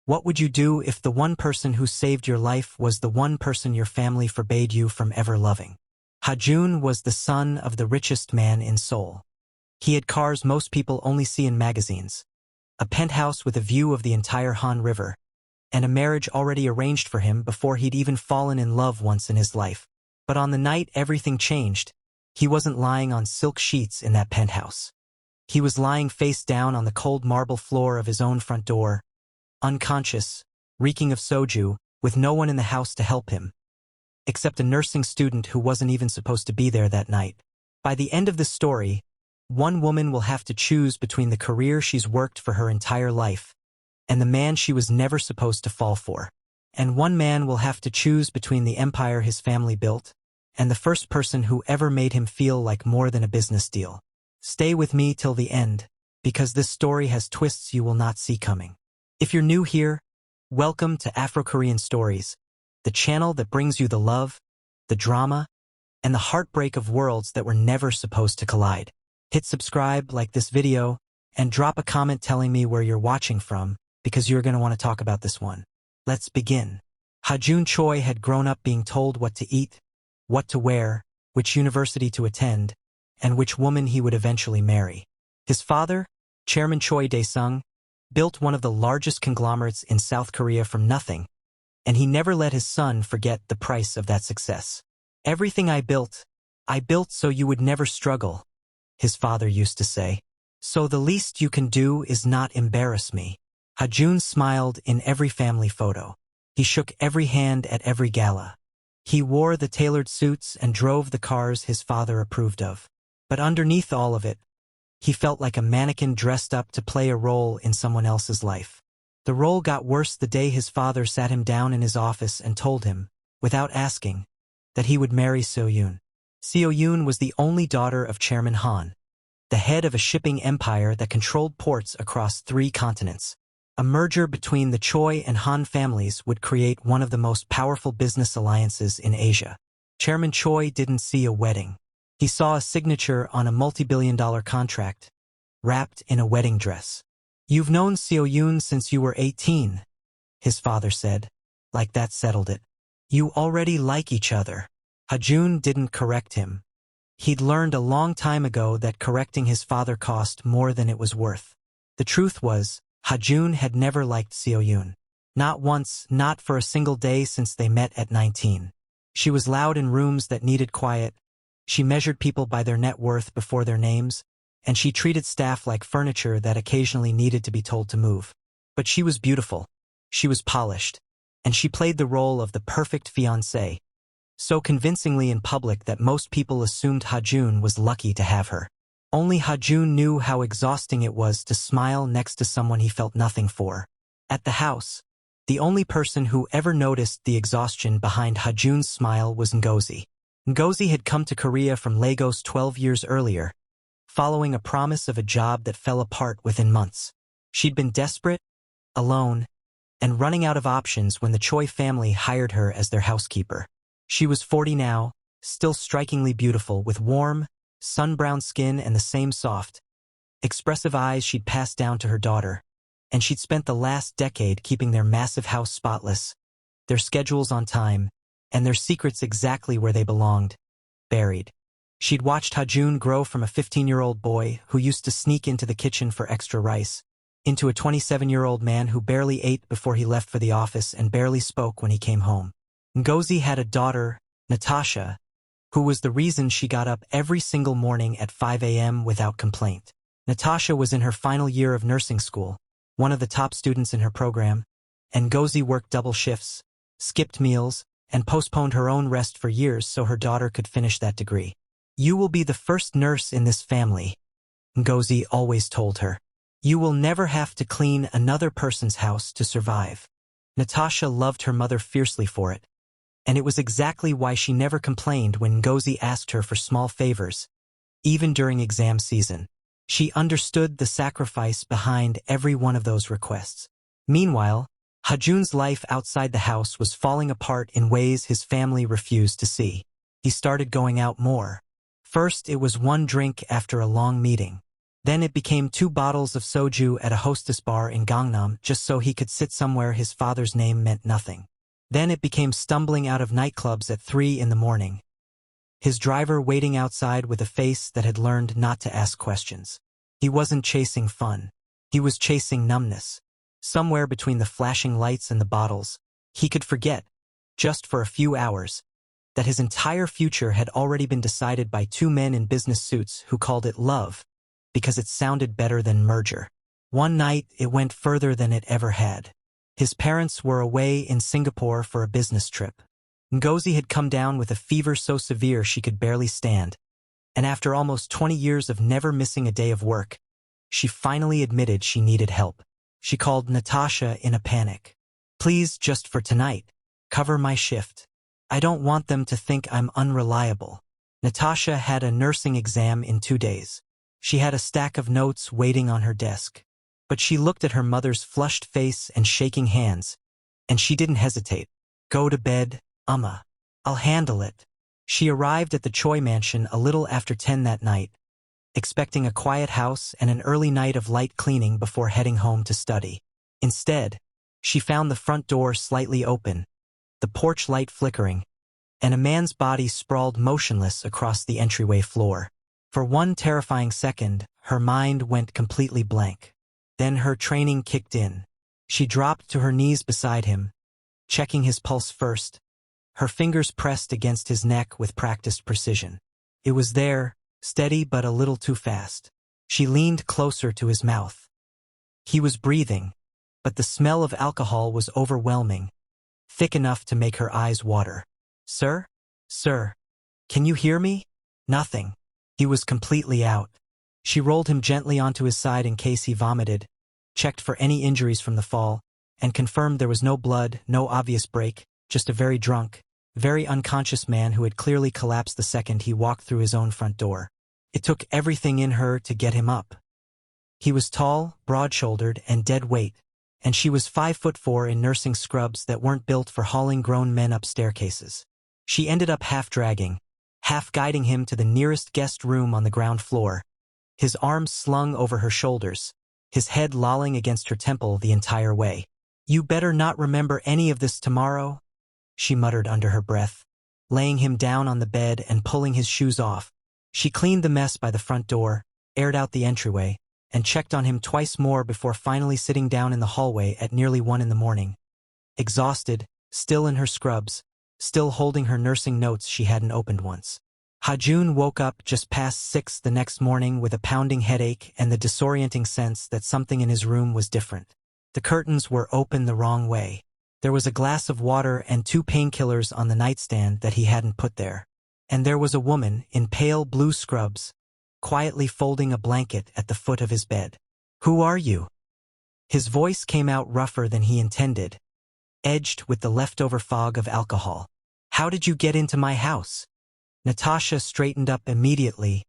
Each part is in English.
What would you do if the one person who saved your life was the one person your family forbade you from ever loving? Ha-joon was the son of the richest man in Seoul. He had cars most people only see in magazines, a penthouse with a view of the entire Han River, and a marriage already arranged for him before he'd even fallen in love once in his life. But on the night everything changed, he wasn't lying on silk sheets in that penthouse. He was lying face down on the cold marble floor of his own front door, unconscious, reeking of soju, with no one in the house to help him, except a nursing student who wasn't even supposed to be there that night. By the end of the story, one woman will have to choose between the career she's worked for her entire life and the man she was never supposed to fall for. And one man will have to choose between the empire his family built and the first person who ever made him feel like more than a business deal. Stay with me till the end, because this story has twists you will not see coming. If you're new here, welcome to Afro-Korean Stories, the channel that brings you the love, the drama, and the heartbreak of worlds that were never supposed to collide. Hit subscribe, like this video, and drop a comment telling me where you're watching from, because you're going to want to talk about this one. Let's begin. Ha-joon Choi had grown up being told what to eat, what to wear, which university to attend, and which woman he would eventually marry. His father, Chairman Choi Dae-sung, built one of the largest conglomerates in South Korea from nothing, and he never let his son forget the price of that success. "Everything I built so you would never struggle," his father used to say. "So the least you can do is not embarrass me." Ha-joon smiled in every family photo. He shook every hand at every gala. He wore the tailored suits and drove the cars his father approved of. But underneath all of it, he felt like a mannequin dressed up to play a role in someone else's life. The role got worse the day his father sat him down in his office and told him, without asking, that he would marry Seo-yoon. Seo-yoon was the only daughter of Chairman Han, the head of a shipping empire that controlled ports across 3 continents. A merger between the Choi and Han families would create one of the most powerful business alliances in Asia. Chairman Choi didn't see a wedding. He saw a signature on a multi-billion-dollar contract, wrapped in a wedding dress. "You've known Seo-yoon since you were 18, his father said. Like that settled it. "You already like each other." Ha-joon didn't correct him. He'd learned a long time ago that correcting his father cost more than it was worth. The truth was, Ha-joon had never liked Seo-yoon. Not once, not for a single day since they met at 19. She was loud in rooms that needed quiet. She measured people by their net worth before their names, and she treated staff like furniture that occasionally needed to be told to move. But she was beautiful. She was polished. And she played the role of the perfect fiancée, so convincingly in public that most people assumed Ha-joon was lucky to have her. Only Ha-joon knew how exhausting it was to smile next to someone he felt nothing for. At the house, the only person who ever noticed the exhaustion behind Ha-joon's smile was Ngozi. Ngozi had come to Korea from Lagos 12 years earlier, following a promise of a job that fell apart within months. She'd been desperate, alone, and running out of options when the Choi family hired her as their housekeeper. She was 40 now, still strikingly beautiful, with warm, sun-brown skin and the same soft, expressive eyes she'd passed down to her daughter, and she'd spent the last decade keeping their massive house spotless, their schedules on time, and their secrets exactly where they belonged, buried. She'd watched Ha-joon grow from a 15-year-old boy who used to sneak into the kitchen for extra rice, into a 27-year-old man who barely ate before he left for the office and barely spoke when he came home. Ngozi had a daughter, Natasha, who was the reason she got up every single morning at 5 a.m. without complaint. Natasha was in her final year of nursing school, one of the top students in her program, and Ngozi worked double shifts, skipped meals, and postponed her own rest for years so her daughter could finish that degree. "You will be the first nurse in this family," Ngozi always told her. "You will never have to clean another person's house to survive." Natasha loved her mother fiercely for it, and it was exactly why she never complained when Ngozi asked her for small favors, even during exam season. She understood the sacrifice behind every one of those requests. Meanwhile, Ha-joon's life outside the house was falling apart in ways his family refused to see. He started going out more. First, it was one drink after a long meeting. Then it became 2 bottles of soju at a hostess bar in Gangnam just so he could sit somewhere his father's name meant nothing. Then it became stumbling out of nightclubs at 3 in the morning. His driver waiting outside with a face that had learned not to ask questions. He wasn't chasing fun. He was chasing numbness. Somewhere between the flashing lights and the bottles, he could forget, just for a few hours, that his entire future had already been decided by 2 men in business suits who called it love, because it sounded better than merger. One night, it went further than it ever had. His parents were away in Singapore for a business trip. Ngozi had come down with a fever so severe she could barely stand, and after almost 20 years of never missing a day of work, she finally admitted she needed help. She called Natasha in a panic. "Please, just for tonight, cover my shift. I don't want them to think I'm unreliable." Natasha had a nursing exam in 2 days. She had a stack of notes waiting on her desk. But she looked at her mother's flushed face and shaking hands, and she didn't hesitate. "Go to bed, Amma. I'll handle it." She arrived at the Choi mansion a little after 10 that night, expecting a quiet house and an early night of light cleaning before heading home to study. Instead, she found the front door slightly open, the porch light flickering, and a man's body sprawled motionless across the entryway floor. For one terrifying second, her mind went completely blank. Then her training kicked in. She dropped to her knees beside him, checking his pulse first, her fingers pressed against his neck with practiced precision. It was there, steady but a little too fast. She leaned closer to his mouth. He was breathing, but the smell of alcohol was overwhelming, thick enough to make her eyes water. "Sir? Sir? Can you hear me?" Nothing. He was completely out. She rolled him gently onto his side in case he vomited, checked for any injuries from the fall, and confirmed there was no blood, no obvious break, just a very drunk, very unconscious man who had clearly collapsed the second he walked through his own front door. It took everything in her to get him up. He was tall, broad-shouldered, and dead weight, and she was 5'4" in nursing scrubs that weren't built for hauling grown men up staircases. She ended up half dragging, half guiding him to the nearest guest room on the ground floor, his arms slung over her shoulders, his head lolling against her temple the entire way. "You better not remember any of this tomorrow," she muttered under her breath, laying him down on the bed and pulling his shoes off. She cleaned the mess by the front door, aired out the entryway, and checked on him twice more before finally sitting down in the hallway at nearly 1 in the morning. Exhausted, still in her scrubs, still holding her nursing notes she hadn't opened once. Ha-joon woke up just past 6 the next morning with a pounding headache and the disorienting sense that something in his room was different. The curtains were open the wrong way. There was a glass of water and 2 painkillers on the nightstand that he hadn't put there. And there was a woman in pale blue scrubs, quietly folding a blanket at the foot of his bed. "Who are you?" His voice came out rougher than he intended, edged with the leftover fog of alcohol. "How did you get into my house?" Natasha straightened up immediately,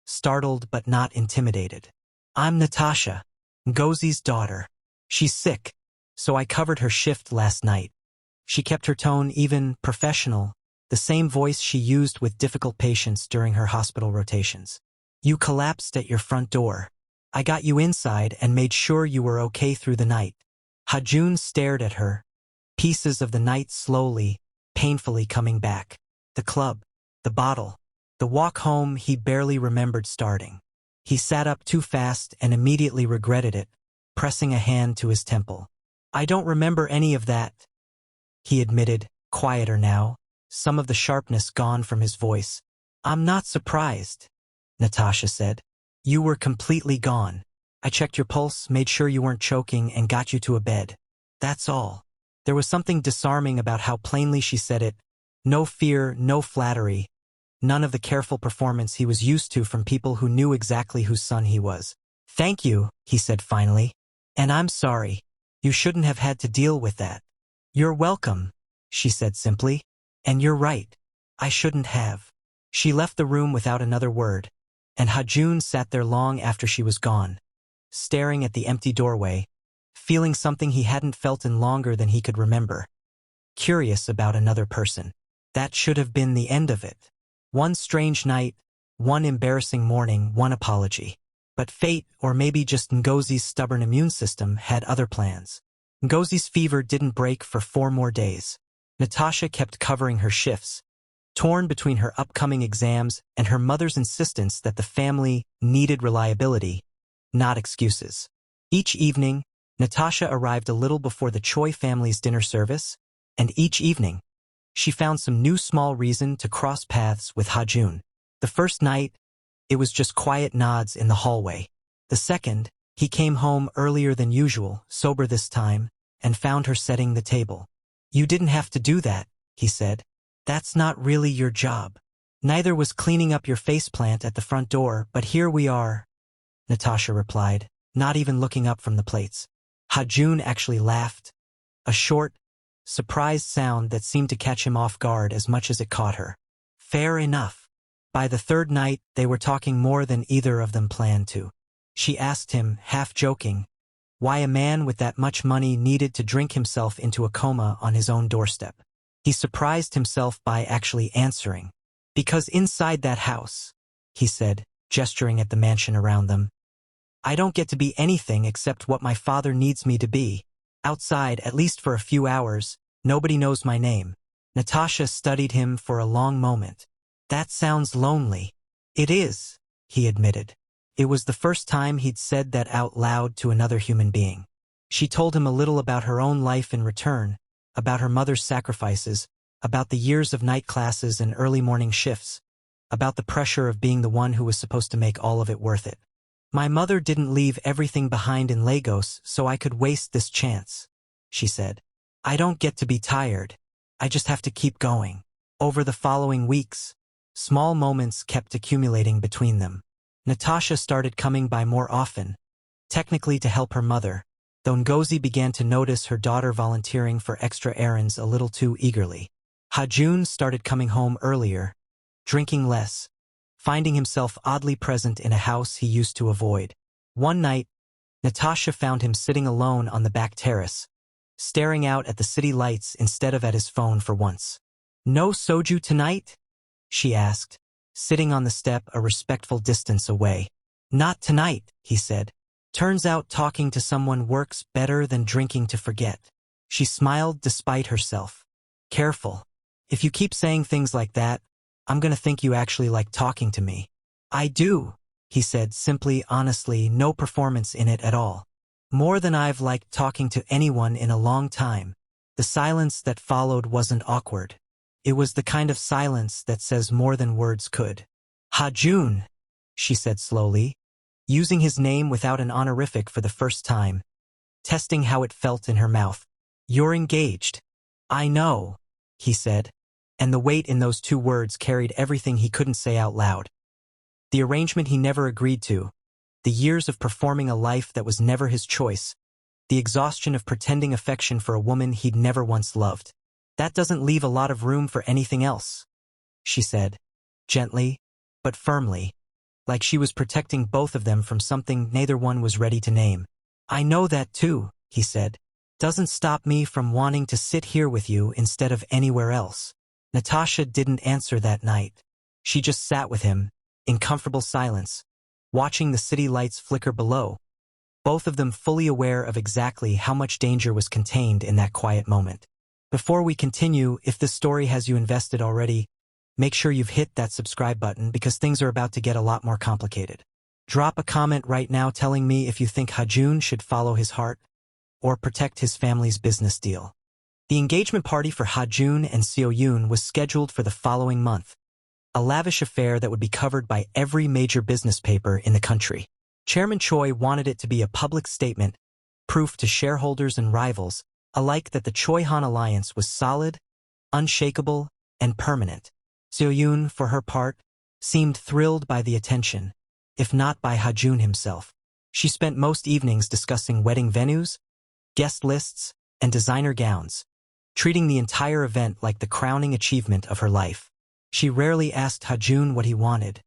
startled but not intimidated. "I'm Natasha, Ngozi's daughter. She's sick, so I covered her shift last night." She kept her tone even, professional, the same voice she used with difficult patients during her hospital rotations. "You collapsed at your front door. I got you inside and made sure you were okay through the night." Ha-joon stared at her, pieces of the night slowly, painfully coming back. The club, the bottle, the walk home he barely remembered starting. He sat up too fast and immediately regretted it, pressing a hand to his temple. "I don't remember any of that," he admitted, quieter now, some of the sharpness gone from his voice. "I'm not surprised," Natasha said. "You were completely gone. I checked your pulse, made sure you weren't choking, and got you to a bed. That's all." There was something disarming about how plainly she said it. No fear, no flattery, none of the careful performance he was used to from people who knew exactly whose son he was. "Thank you," he said finally. "And I'm sorry. You shouldn't have had to deal with that." "You're welcome," she said simply. "And you're right. I shouldn't have." She left the room without another word, and Ha-joon sat there long after she was gone, staring at the empty doorway, feeling something he hadn't felt in longer than he could remember. Curious about another person. That should have been the end of it. One strange night, one embarrassing morning, one apology. But fate, or maybe just Ngozi's stubborn immune system, had other plans. Ngozi's fever didn't break for 4 more days. Natasha kept covering her shifts, torn between her upcoming exams and her mother's insistence that the family needed reliability, not excuses. Each evening, Natasha arrived a little before the Choi family's dinner service, and each evening, she found some new small reason to cross paths with Ha-joon. The first night, it was just quiet nods in the hallway. The second, he came home earlier than usual, sober this time, and found her setting the table. "You didn't have to do that," he said. "That's not really your job. Neither was cleaning up your faceplant at the front door, but here we are," Natasha replied, not even looking up from the plates. Ha-joon actually laughed, a short, surprised sound that seemed to catch him off guard as much as it caught her. Fair enough. By the third night, they were talking more than either of them planned to. She asked him, half joking, why a man with that much money needed to drink himself into a coma on his own doorstep. He surprised himself by actually answering. "Because inside that house," he said, gesturing at the mansion around them, "I don't get to be anything except what my father needs me to be. Outside, at least for a few hours, nobody knows my name." Natasha studied him for a long moment. "That sounds lonely." "It is," he admitted. It was the first time he'd said that out loud to another human being. She told him a little about her own life in return, about her mother's sacrifices, about the years of night classes and early morning shifts, about the pressure of being the one who was supposed to make all of it worth it. "My mother didn't leave everything behind in Lagos so I could waste this chance," she said. "I don't get to be tired. I just have to keep going." Over the following weeks, small moments kept accumulating between them. Natasha started coming by more often, technically to help her mother, though Ngozi began to notice her daughter volunteering for extra errands a little too eagerly. Ha-joon started coming home earlier, drinking less, finding himself oddly present in a house he used to avoid. One night, Natasha found him sitting alone on the back terrace, staring out at the city lights instead of at his phone for once. "No soju tonight?" she asked, sitting on the step a respectful distance away. "Not tonight," he said. "Turns out talking to someone works better than drinking to forget." She smiled despite herself. "Careful. If you keep saying things like that, I'm gonna think you actually like talking to me." "I do," he said simply, honestly, no performance in it at all. "More than I've liked talking to anyone in a long time." The silence that followed wasn't awkward. It was the kind of silence that says more than words could. "Ha-joon," she said slowly, using his name without an honorific for the first time, testing how it felt in her mouth. "You're engaged." "I know," he said, and the weight in those 2 words carried everything he couldn't say out loud. The arrangement he never agreed to, the years of performing a life that was never his choice, the exhaustion of pretending affection for a woman he'd never once loved. "That doesn't leave a lot of room for anything else," she said, gently, but firmly, like she was protecting both of them from something neither one was ready to name. "I know that too," he said. "Doesn't stop me from wanting to sit here with you instead of anywhere else." Natasha didn't answer that night. She just sat with him, in comfortable silence, watching the city lights flicker below, both of them fully aware of exactly how much danger was contained in that quiet moment. Before we continue, if this story has you invested already, make sure you've hit that subscribe button because things are about to get a lot more complicated. Drop a comment right now telling me if you think Ha-joon should follow his heart or protect his family's business deal. The engagement party for Ha-joon and Seo-yoon was scheduled for the following month, a lavish affair that would be covered by every major business paper in the country. Chairman Choi wanted it to be a public statement, proof to shareholders and rivals alike that the Choi-Han alliance was solid, unshakable, and permanent. Seo-yoon, for her part, seemed thrilled by the attention, if not by Ha-joon himself. She spent most evenings discussing wedding venues, guest lists, and designer gowns, treating the entire event like the crowning achievement of her life. She rarely asked Ha-joon what he wanted,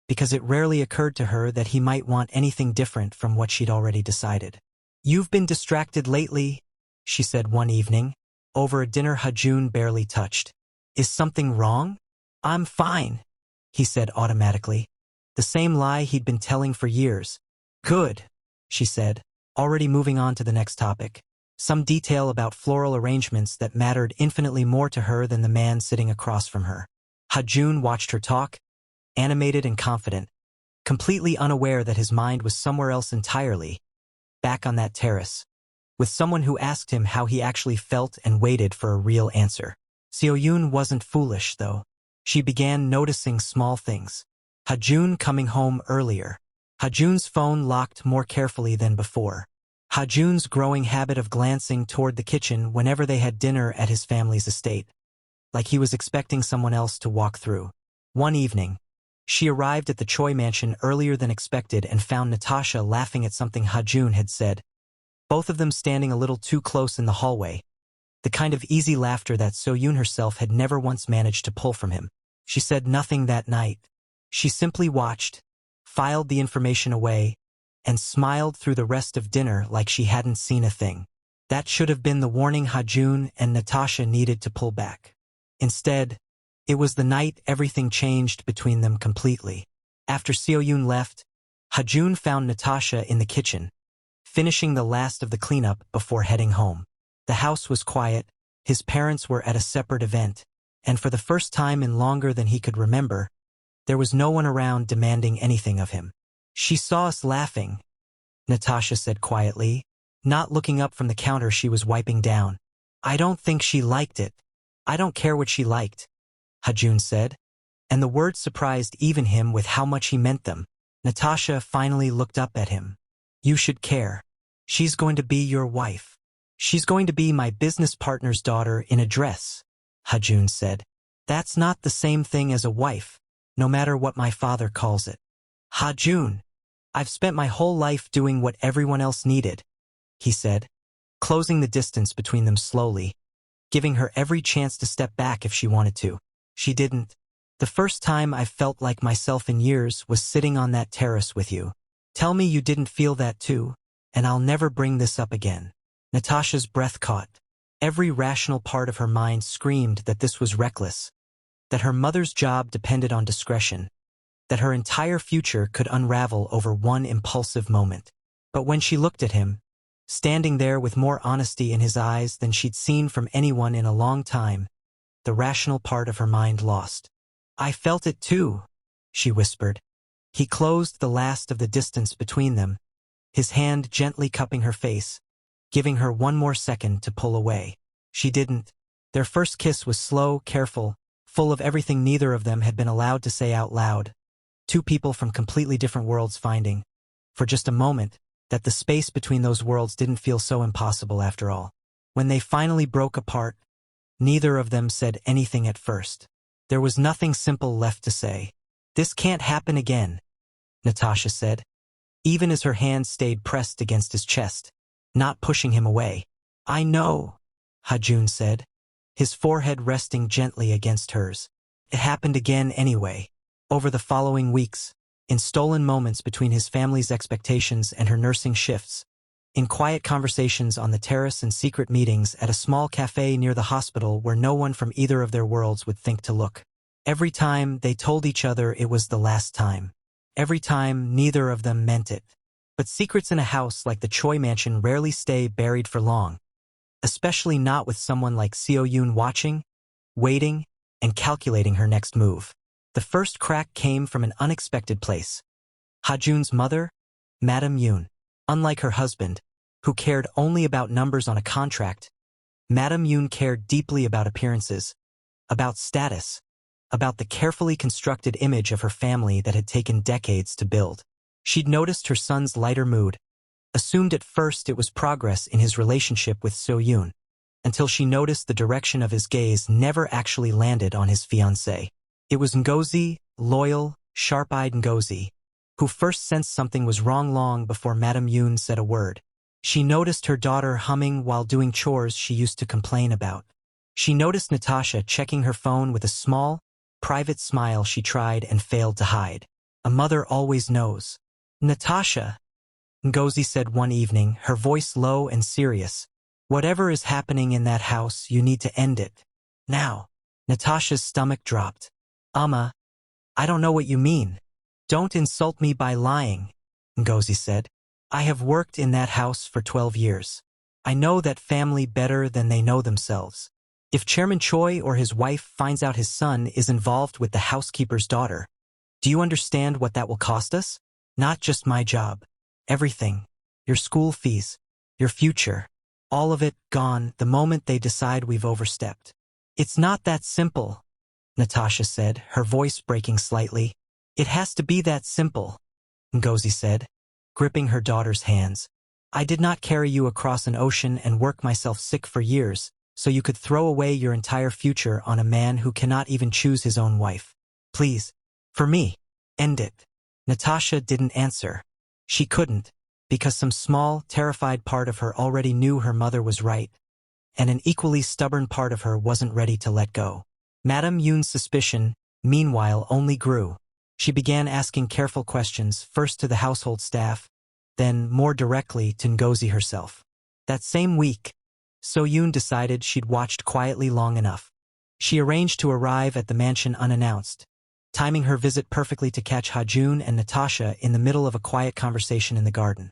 because it rarely occurred to her that he might want anything different from what she'd already decided. "You've been distracted lately," she said one evening, over a dinner Ha-joon barely touched. "Is something wrong?" "I'm fine," he said automatically. The same lie he'd been telling for years, Good, she said, already moving on to the next topic. Some detail about floral arrangements that mattered infinitely more to her than the man sitting across from her. Ha-joon watched her talk, animated and confident, completely unaware that his mind was somewhere else entirely, back on that terrace, with someone who asked him how he actually felt and waited for a real answer. Seo-yoon wasn't foolish, though. She began noticing small things. Ha-joon coming home earlier. Ha-joon's phone locked more carefully than before. Ha-joon's growing habit of glancing toward the kitchen whenever they had dinner at his family's estate, like he was expecting someone else to walk through. One evening, she arrived at the Choi mansion earlier than expected and found Natasha laughing at something Ha-joon had said, both of them standing a little too close in the hallway, the kind of easy laughter that Seo-yoon herself had never once managed to pull from him. She said nothing that night. She simply watched, filed the information away, and smiled through the rest of dinner like she hadn't seen a thing. That should have been the warning Ha-joon and Natasha needed to pull back. Instead, it was the night everything changed between them completely. After Seo-yoon left, Ha-joon found Natasha in the kitchen, finishing the last of the cleanup before heading home. The house was quiet, his parents were at a separate event, and for the first time in longer than he could remember, there was no one around demanding anything of him. She saw us laughing, Natasha said quietly, not looking up from the counter she was wiping down. I don't think she liked it. I don't care what she liked, Ha-joon said, and the words surprised even him with how much he meant them. Natasha finally looked up at him. You should care. She's going to be your wife. She's going to be my business partner's daughter in a dress, Ha-joon said. That's not the same thing as a wife, no matter what my father calls it. Ha-joon, I've spent my whole life doing what everyone else needed, he said, closing the distance between them slowly, giving her every chance to step back if she wanted to. She didn't. The first time I felt like myself in years was sitting on that terrace with you. Tell me you didn't feel that too, and I'll never bring this up again. Natasha's breath caught. Every rational part of her mind screamed that this was reckless, that her mother's job depended on discretion, that her entire future could unravel over one impulsive moment. But when she looked at him, standing there with more honesty in his eyes than she'd seen from anyone in a long time, the rational part of her mind lost. I felt it too, she whispered. He closed the last of the distance between them, his hand gently cupping her face, giving her one more second to pull away. She didn't. Their first kiss was slow, careful, full of everything neither of them had been allowed to say out loud. Two people from completely different worlds finding, for just a moment, that the space between those worlds didn't feel so impossible after all. When they finally broke apart, neither of them said anything at first. There was nothing simple left to say. This can't happen again, Natasha said, even as her hand stayed pressed against his chest, not pushing him away. I know, Ha-joon said, his forehead resting gently against hers. It happened again anyway. Over the following weeks, in stolen moments between his family's expectations and her nursing shifts, in quiet conversations on the terrace and secret meetings at a small cafe near the hospital where no one from either of their worlds would think to look. Every time they told each other it was the last time. Every time neither of them meant it. But secrets in a house like the Choi mansion rarely stay buried for long, especially not with someone like Seo-yoon watching, waiting, and calculating her next move. The first crack came from an unexpected place. Ha-joon's mother, Madam Yoon. Unlike her husband, who cared only about numbers on a contract, Madam Yoon cared deeply about appearances, about status, about the carefully constructed image of her family that had taken decades to build. She'd noticed her son's lighter mood, assumed at first it was progress in his relationship with Seo-yoon, until she noticed the direction of his gaze never actually landed on his fiancée. It was Ngozi, loyal, sharp-eyed Ngozi, who first sensed something was wrong long before Madam Yoon said a word. She noticed her daughter humming while doing chores she used to complain about. She noticed Natasha checking her phone with a small, private smile she tried and failed to hide. A mother always knows. Natasha, Ngozi said one evening, her voice low and serious. Whatever is happening in that house, you need to end it. Now. Natasha's stomach dropped. I don't know what you mean. Don't insult me by lying. Ngozi said. I have worked in that house for 12 years. I know that family better than they know themselves. If Chairman Choi or his wife finds out his son is involved with the housekeeper's daughter, do you understand what that will cost us? Not just my job. Everything. Your school fees. Your future. All of it gone the moment they decide we've overstepped. It's not that simple, Natasha said, her voice breaking slightly. It has to be that simple, Ngozi said, gripping her daughter's hands. I did not carry you across an ocean and work myself sick for years, so you could throw away your entire future on a man who cannot even choose his own wife. Please, for me, end it. Natasha didn't answer. She couldn't, because some small, terrified part of her already knew her mother was right, and an equally stubborn part of her wasn't ready to let go. Madame Yoon's suspicion, meanwhile, only grew. She began asking careful questions, first to the household staff, then more directly to Ngozi herself. That same week, So-yoon decided she'd watched quietly long enough. She arranged to arrive at the mansion unannounced, timing her visit perfectly to catch Ha-joon and Natasha in the middle of a quiet conversation in the garden,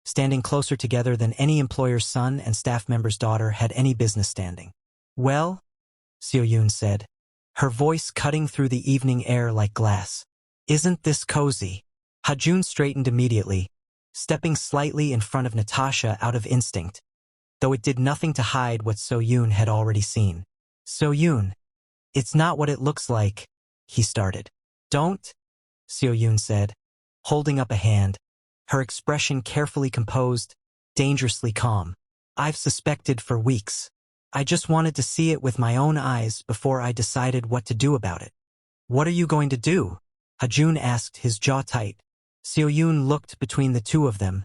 standing closer together than any employer's son and staff member's daughter had any business standing. Well, So-yoon said, her voice cutting through the evening air like glass. Isn't this cozy? Ha-joon straightened immediately, stepping slightly in front of Natasha out of instinct, though it did nothing to hide what So-yoon had already seen. So-yoon, it's not what it looks like, he started. Don't, So-yoon said, holding up a hand, her expression carefully composed, dangerously calm. I've suspected for weeks. I just wanted to see it with my own eyes before I decided what to do about it. What are you going to do? Ha-joon asked, his jaw tight. So-yoon looked between the two of them,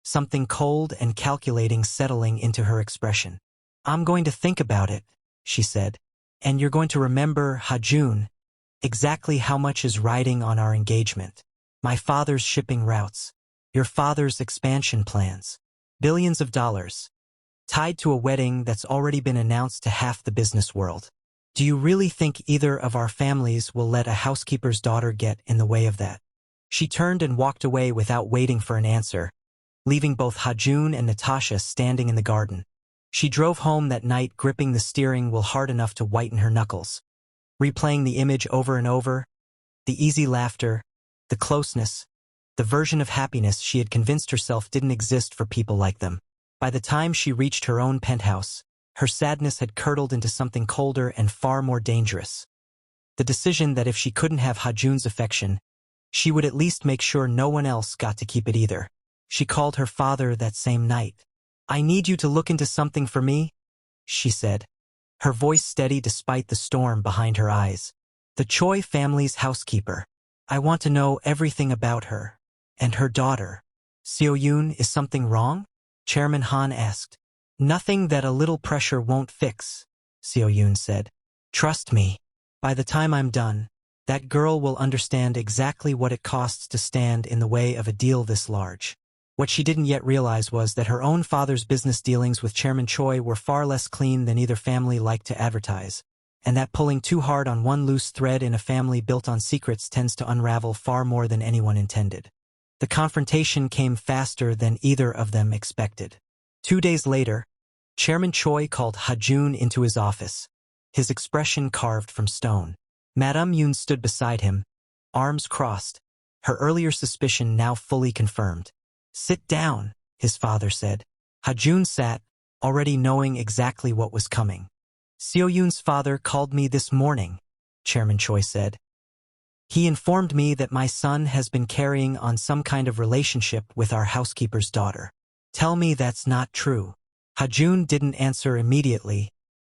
something cold and calculating settling into her expression. I'm going to think about it, she said. And you're going to remember, Ha-joon, exactly how much is riding on our engagement. My father's shipping routes. Your father's expansion plans. Billions of dollars. Tied to a wedding that's already been announced to half the business world. Do you really think either of our families will let a housekeeper's daughter get in the way of that? She turned and walked away without waiting for an answer, leaving both Ha-joon and Natasha standing in the garden. She drove home that night gripping the steering wheel hard enough to whiten her knuckles, replaying the image over and over, the easy laughter, the closeness, the version of happiness she had convinced herself didn't exist for people like them. By the time she reached her own penthouse, her sadness had curdled into something colder and far more dangerous. The decision that if she couldn't have Ha-joon's affection, she would at least make sure no one else got to keep it either. She called her father that same night. I need you to look into something for me, she said, her voice steady despite the storm behind her eyes. The Choi family's housekeeper. I want to know everything about her. And her daughter. So-yoon, is something wrong? Chairman Han asked. Nothing that a little pressure won't fix, So-yoon said. Trust me. By the time I'm done, that girl will understand exactly what it costs to stand in the way of a deal this large. What she didn't yet realize was that her own father's business dealings with Chairman Choi were far less clean than either family liked to advertise, and that pulling too hard on one loose thread in a family built on secrets tends to unravel far more than anyone intended. The confrontation came faster than either of them expected. 2 days later, Chairman Choi called Ha-joon into his office, his expression carved from stone. Madame Yoon stood beside him, arms crossed, her earlier suspicion now fully confirmed. Sit down, his father said. Ha-joon sat, already knowing exactly what was coming. So-yoon's father called me this morning, Chairman Choi said. He informed me that my son has been carrying on some kind of relationship with our housekeeper's daughter. Tell me that's not true. Ha-joon didn't answer immediately,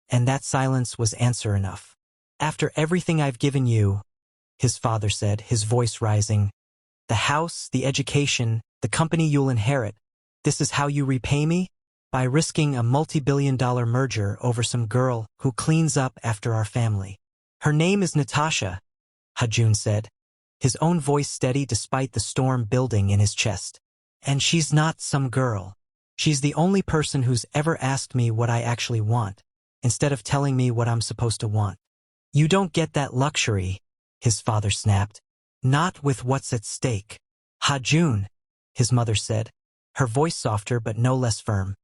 and that silence was answer enough. After everything I've given you, his father said, his voice rising, the house, the education, the company you'll inherit, this is how you repay me? By risking a multi-billion-dollar merger over some girl who cleans up after our family. Her name is Natasha, Ha-joon said, his own voice steady despite the storm building in his chest. And she's not some girl. She's the only person who's ever asked me what I actually want, instead of telling me what I'm supposed to want. You don't get that luxury, his father snapped. Not with what's at stake. Ha-joon, his mother said, her voice softer but no less firm.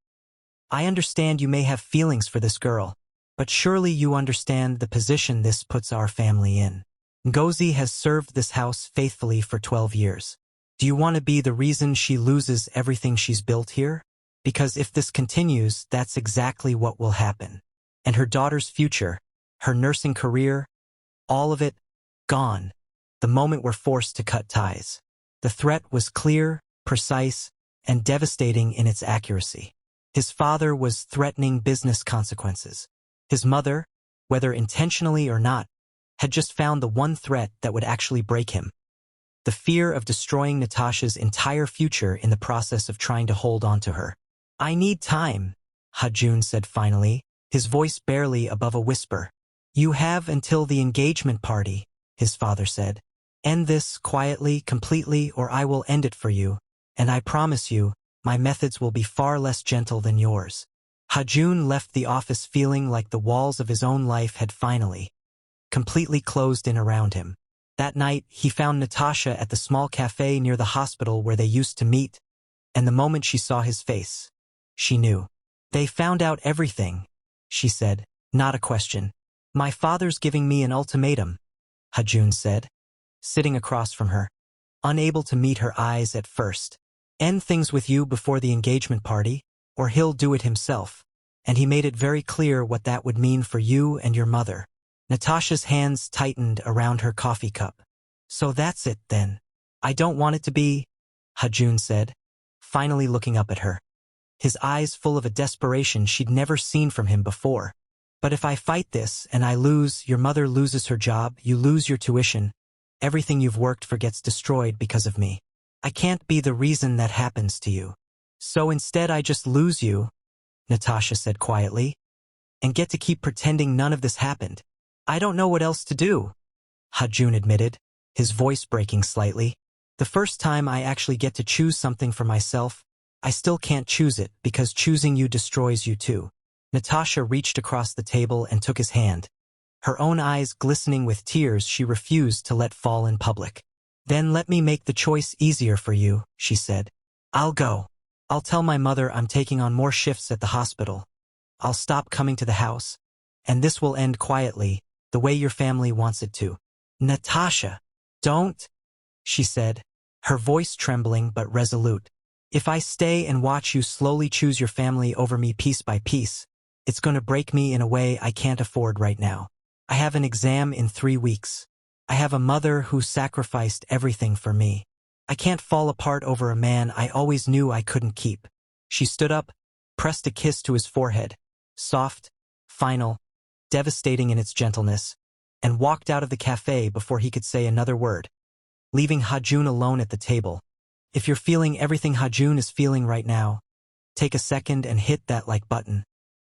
I understand you may have feelings for this girl, but surely you understand the position this puts our family in. Ngozi has served this house faithfully for 12 years. Do you want to be the reason she loses everything she's built here? Because if this continues, that's exactly what will happen. And her daughter's future, her nursing career, all of it, gone, the moment we're forced to cut ties. The threat was clear, precise, and devastating in its accuracy. His father was threatening business consequences. His mother, whether intentionally or not, had just found the one threat that would actually break him. The fear of destroying Natasha's entire future in the process of trying to hold on to her. I need time, Ha-joon said finally, his voice barely above a whisper. You have until the engagement party, his father said. End this quietly, completely, or I will end it for you, and I promise you, my methods will be far less gentle than yours. Ha-joon left the office feeling like the walls of his own life had finally, completely closed in around him. That night, he found Natasha at the small cafe near the hospital where they used to meet, and the moment she saw his face, she knew. They found out everything, she said, not a question. My father's giving me an ultimatum, Ha-joon said, sitting across from her, unable to meet her eyes at first. End things with you before the engagement party, or he'll do it himself, and he made it very clear what that would mean for you and your mother. Natasha's hands tightened around her coffee cup. So that's it, then. I don't want it to be, Ha-joon said, finally looking up at her, his eyes full of a desperation she'd never seen from him before. But if I fight this and I lose, your mother loses her job, you lose your tuition, everything you've worked for gets destroyed because of me. I can't be the reason that happens to you. So instead I just lose you, Natasha said quietly, and get to keep pretending none of this happened. I don't know what else to do, Ha-joon admitted, his voice breaking slightly. The first time I actually get to choose something for myself, I still can't choose it because choosing you destroys you too. Natasha reached across the table and took his hand. Her own eyes glistening with tears she refused to let fall in public. Then let me make the choice easier for you, she said. I'll go. I'll tell my mother I'm taking on more shifts at the hospital. I'll stop coming to the house. And this will end quietly, the way your family wants it to. Natasha, don't, she said, her voice trembling but resolute. If I stay and watch you slowly choose your family over me piece by piece, it's going to break me in a way I can't afford right now. I have an exam in 3 weeks. I have a mother who sacrificed everything for me. I can't fall apart over a man I always knew I couldn't keep. She stood up, pressed a kiss to his forehead, soft, final, devastating in its gentleness, and walked out of the cafe before he could say another word, leaving Ha-joon alone at the table. If you're feeling everything Ha-joon is feeling right now, take a second and hit that like button,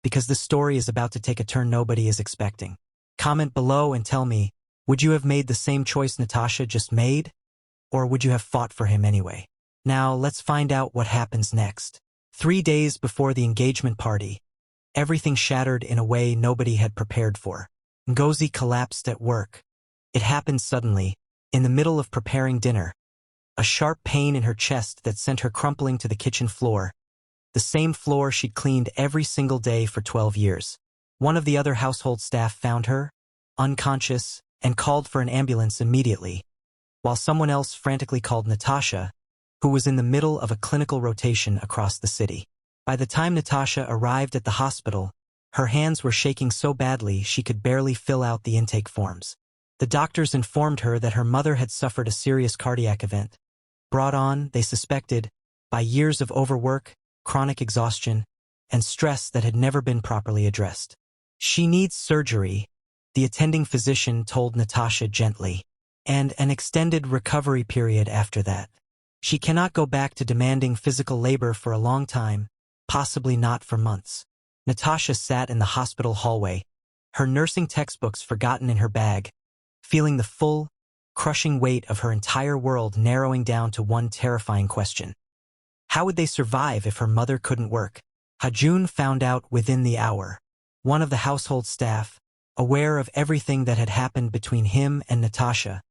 because this story is about to take a turn nobody is expecting. Comment below and tell me, would you have made the same choice Natasha just made? Or would you have fought for him anyway? Now, let's find out what happens next. 3 days before the engagement party, everything shattered in a way nobody had prepared for. Ngozi collapsed at work. It happened suddenly, in the middle of preparing dinner. A sharp pain in her chest that sent her crumpling to the kitchen floor, the same floor she'd cleaned every single day for 12 years. One of the other household staff found her, unconscious, and called for an ambulance immediately, while someone else frantically called Natasha, who was in the middle of a clinical rotation across the city. By the time Natasha arrived at the hospital, her hands were shaking so badly she could barely fill out the intake forms. The doctors informed her that her mother had suffered a serious cardiac event, brought on, they suspected, by years of overwork, chronic exhaustion, and stress that had never been properly addressed. She needs surgery, the attending physician told Natasha gently, and an extended recovery period after that. She cannot go back to demanding physical labor for a long time, possibly not for months. Natasha sat in the hospital hallway, her nursing textbooks forgotten in her bag, feeling the full, crushing weight of her entire world narrowing down to one terrifying question. How would they survive if her mother couldn't work? Ha-joon found out within the hour. One of the household staff, aware of everything that had happened between him and Natasha,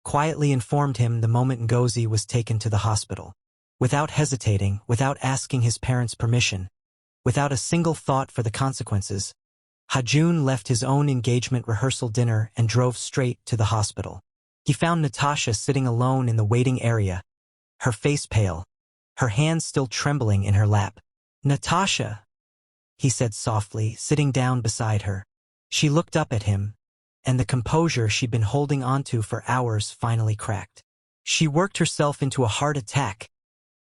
quietly informed him the moment Ngozi was taken to the hospital. Without hesitating, without asking his parents' permission, without a single thought for the consequences, Ha-joon left his own engagement rehearsal dinner and drove straight to the hospital. He found Natasha sitting alone in the waiting area, her face pale, her hands still trembling in her lap. "Natasha," he said softly, sitting down beside her. She looked up at him, and the composure she'd been holding onto for hours finally cracked. "She worked herself into a heart attack,"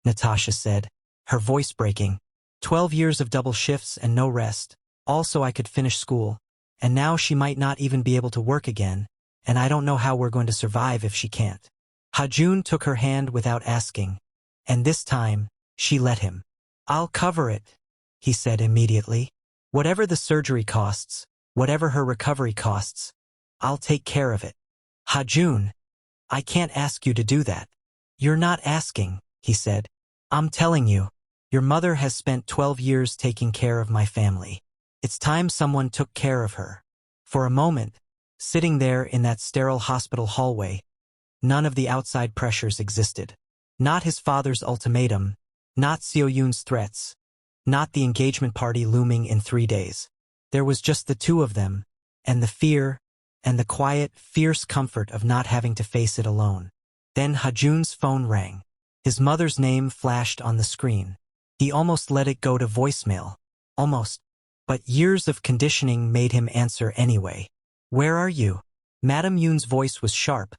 Natasha said, her voice breaking. 12 years of double shifts and no rest, all so I could finish school, and now she might not even be able to work again, and I don't know how we're going to survive if she can't." Ha-joon took her hand without asking, and this time, she let him. "I'll cover it," he said immediately. "Whatever the surgery costs, whatever her recovery costs, I'll take care of it." "Ha-joon, I can't ask you to do that." "You're not asking," he said. "I'm telling you. Your mother has spent 12 years taking care of my family. It's time someone took care of her." For a moment, sitting there in that sterile hospital hallway, none of the outside pressures existed. Not his father's ultimatum, not Seo-yoon's threats, not the engagement party looming in 3 days. There was just the two of them, and the fear, and the quiet, fierce comfort of not having to face it alone. Then Ha-joon's phone rang. His mother's name flashed on the screen. He almost let it go to voicemail. Almost. But years of conditioning made him answer anyway. "Where are you?" Madam Yoon's voice was sharp,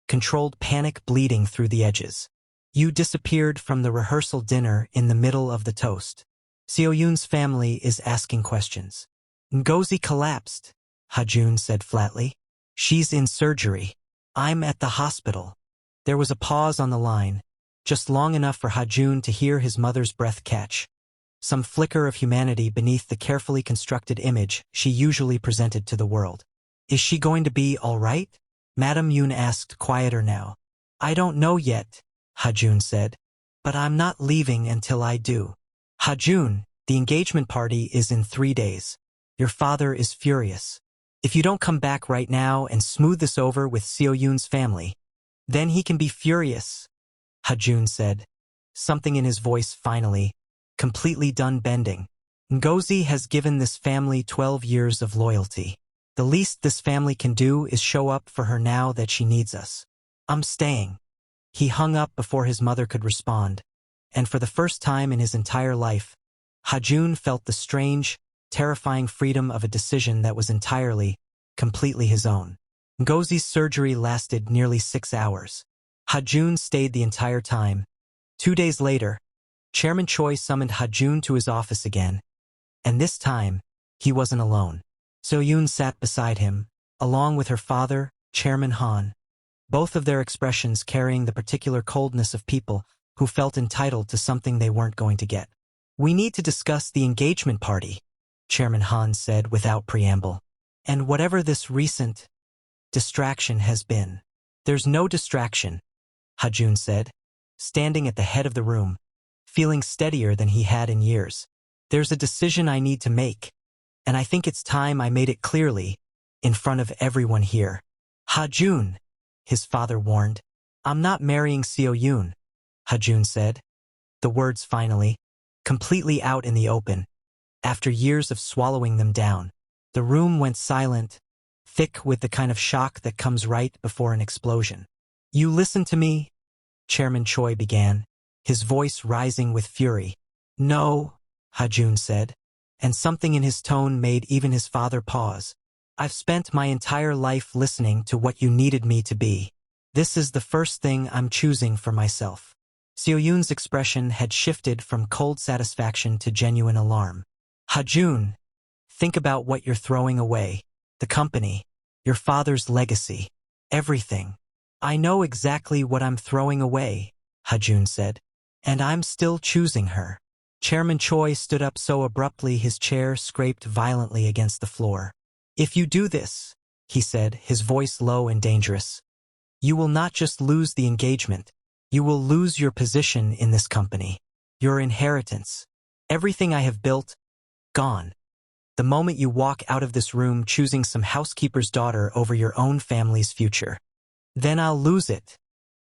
controlled panic bleeding through the edges. "You disappeared from the rehearsal dinner in the middle of the toast. Seo-yoon's family is asking questions." "Ngozi collapsed," Ha-joon said flatly. "She's in surgery. I'm at the hospital." There was a pause on the line, just long enough for Ha-joon to hear his mother's breath catch. Some flicker of humanity beneath the carefully constructed image she usually presented to the world. "Is she going to be all right?" Madam Yoon asked, quieter now. "I don't know yet," Ha-joon said. "But I'm not leaving until I do." "Ha-joon, the engagement party is in 3 days. Your father is furious. If you don't come back right now and smooth this over with Seo-yoon's family, then he can be furious," Ha-joon said, something in his voice finally, completely done bending. "Ngozi has given this family 12 years of loyalty. The least this family can do is show up for her now that she needs us. I'm staying." He hung up before his mother could respond, and for the first time in his entire life, Ha-joon felt the strange, terrifying freedom of a decision that was entirely, completely his own. Ngozi's surgery lasted nearly 6 hours. Ha-joon stayed the entire time. 2 days later, Chairman Choi summoned Ha-joon to his office again, and this time, he wasn't alone. Seo-yoon sat beside him, along with her father, Chairman Han, both of their expressions carrying the particular coldness of people who felt entitled to something they weren't going to get. "We need to discuss the engagement party," Chairman Han said without preamble. "And whatever this recent distraction has been." "There's no distraction," Ha-joon said, standing at the head of the room, feeling steadier than he had in years. "There's a decision I need to make, and I think it's time I made it clearly, in front of everyone here." "Ha-joon," his father warned. "I'm not marrying Seo-yoon," Ha-joon said, the words finally, completely out in the open, after years of swallowing them down. The room went silent, thick with the kind of shock that comes right before an explosion. "You listen to me?" Chairman Choi began, his voice rising with fury. "No," Ha-joon said, and something in his tone made even his father pause. "I've spent my entire life listening to what you needed me to be. This is the first thing I'm choosing for myself." Seo-yoon's expression had shifted from cold satisfaction to genuine alarm. "Ha-joon, think about what you're throwing away. The company, your father's legacy, everything." "I know exactly what I'm throwing away," Ha-joon said. "And I'm still choosing her." Chairman Choi stood up so abruptly his chair scraped violently against the floor. "If you do this," he said, his voice low and dangerous, "you will not just lose the engagement, you will lose your position in this company, your inheritance, everything I have built, gone. The moment you walk out of this room choosing some housekeeper's daughter over your own family's future. Then I'll lose it,"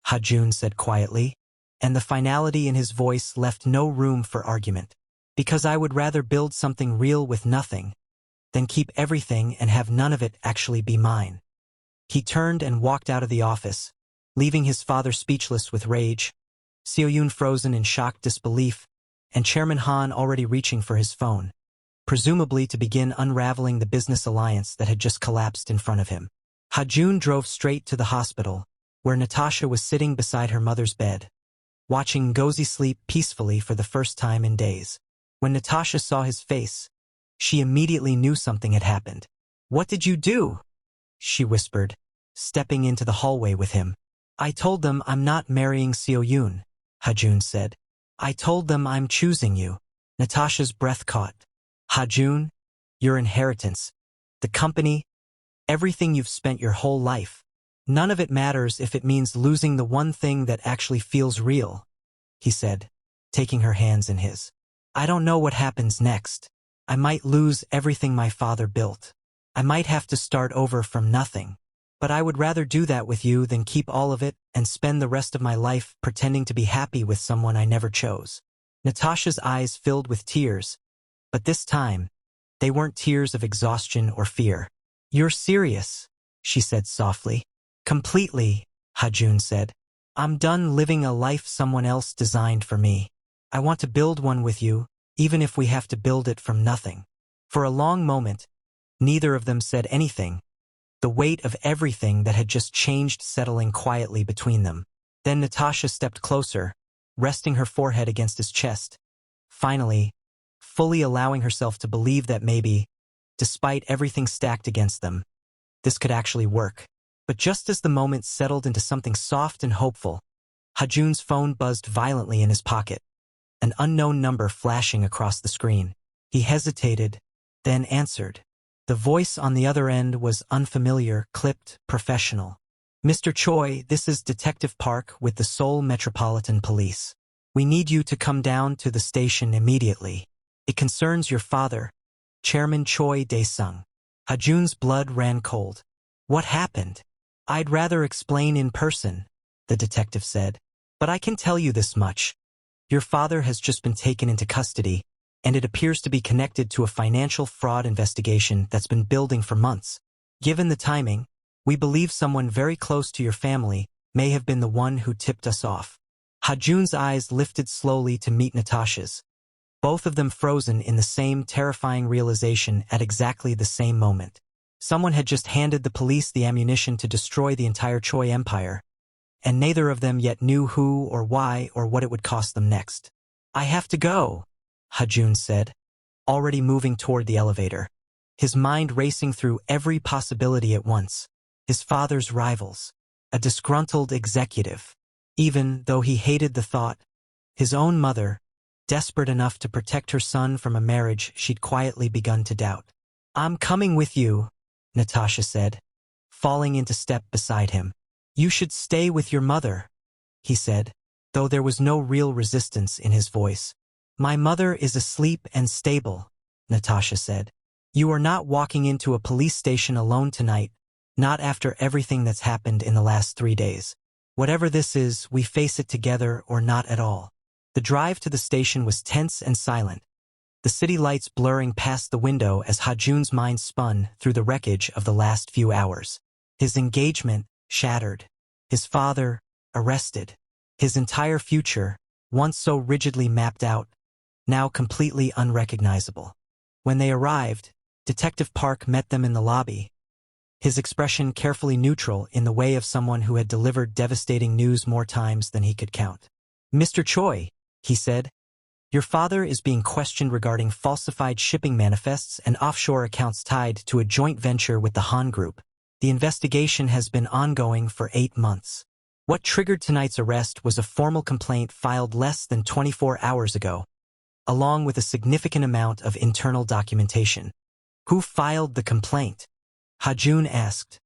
Ha-joon said quietly, and the finality in his voice left no room for argument. Because I would rather build something real with nothing than keep everything and have none of it actually be mine. He turned and walked out of the office, leaving his father speechless with rage, Seo-yoon frozen in shocked disbelief, and Chairman Han already reaching for his phone, presumably to begin unraveling the business alliance that had just collapsed in front of him. Ha-joon drove straight to the hospital, where Natasha was sitting beside her mother's bed, watching Ngozi sleep peacefully for the first time in days. When Natasha saw his face, she immediately knew something had happened. "What did you do?" she whispered, stepping into the hallway with him. "I told them I'm not marrying Seo-yoon," Ha-joon said. "I told them I'm choosing you." Natasha's breath caught. "Ha-joon, your inheritance, the company, everything you've spent your whole life. None of it matters if it means losing the one thing that actually feels real," he said, taking her hands in his. "I don't know what happens next. I might lose everything my father built. I might have to start over from nothing. But I would rather do that with you than keep all of it and spend the rest of my life pretending to be happy with someone I never chose." Natasha's eyes filled with tears, but this time, they weren't tears of exhaustion or fear. "You're serious," she said softly. "Completely," Ha-joon said. "I'm done living a life someone else designed for me. I want to build one with you, even if we have to build it from nothing." For a long moment, neither of them said anything, the weight of everything that had just changed settling quietly between them. Then Natasha stepped closer, resting her forehead against his chest, finally, fully allowing herself to believe that maybe, despite everything stacked against them, this could actually work. But just as the moment settled into something soft and hopeful, Ha-joon's phone buzzed violently in his pocket, an unknown number flashing across the screen. He hesitated, then answered. The voice on the other end was unfamiliar, clipped, professional. "Mr. Choi, this is Detective Park with the Seoul Metropolitan Police. We need you to come down to the station immediately. It concerns your father, Chairman Choi Dae-sung." Ha-joon's blood ran cold. "What happened?" "I'd rather explain in person," the detective said. "But I can tell you this much. Your father has just been taken into custody, and it appears to be connected to a financial fraud investigation that's been building for months. Given the timing, we believe someone very close to your family may have been the one who tipped us off." Ha-joon's eyes lifted slowly to meet Natasha's, both of them frozen in the same terrifying realization at exactly the same moment. Someone had just handed the police the ammunition to destroy the entire Choi empire, and neither of them yet knew who or why or what it would cost them next. "I have to go," Ha-joon said, already moving toward the elevator, his mind racing through every possibility at once. His father's rivals, a disgruntled executive, even though he hated the thought, his own mother, desperate enough to protect her son from a marriage she'd quietly begun to doubt. "I'm coming with you," Natasha said, falling into step beside him. "You should stay with your mother," he said, though there was no real resistance in his voice. "My mother is asleep and stable," Natasha said. "You are not walking into a police station alone tonight, not after everything that's happened in the last 3 days. Whatever this is, we face it together or not at all." The drive to the station was tense and silent, the city lights blurring past the window as Ha-joon's mind spun through the wreckage of the last few hours. His engagement shattered, his father arrested, his entire future, once so rigidly mapped out, now completely unrecognizable. When they arrived, Detective Park met them in the lobby, his expression carefully neutral in the way of someone who had delivered devastating news more times than he could count. "Mr. Choi," he said, "your father is being questioned regarding falsified shipping manifests and offshore accounts tied to a joint venture with the Han Group. The investigation has been ongoing for 8 months. What triggered tonight's arrest was a formal complaint filed less than 24 hours ago, along with a significant amount of internal documentation." "Who filed the complaint?" Ha-joon asked,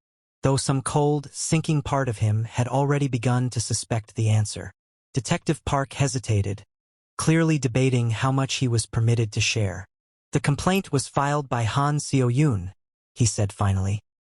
though some cold, sinking part of him had already begun to suspect the answer. Detective Park hesitated, clearly debating how much he was permitted to share. "The complaint was filed by Han Seo-yoon," he said finally.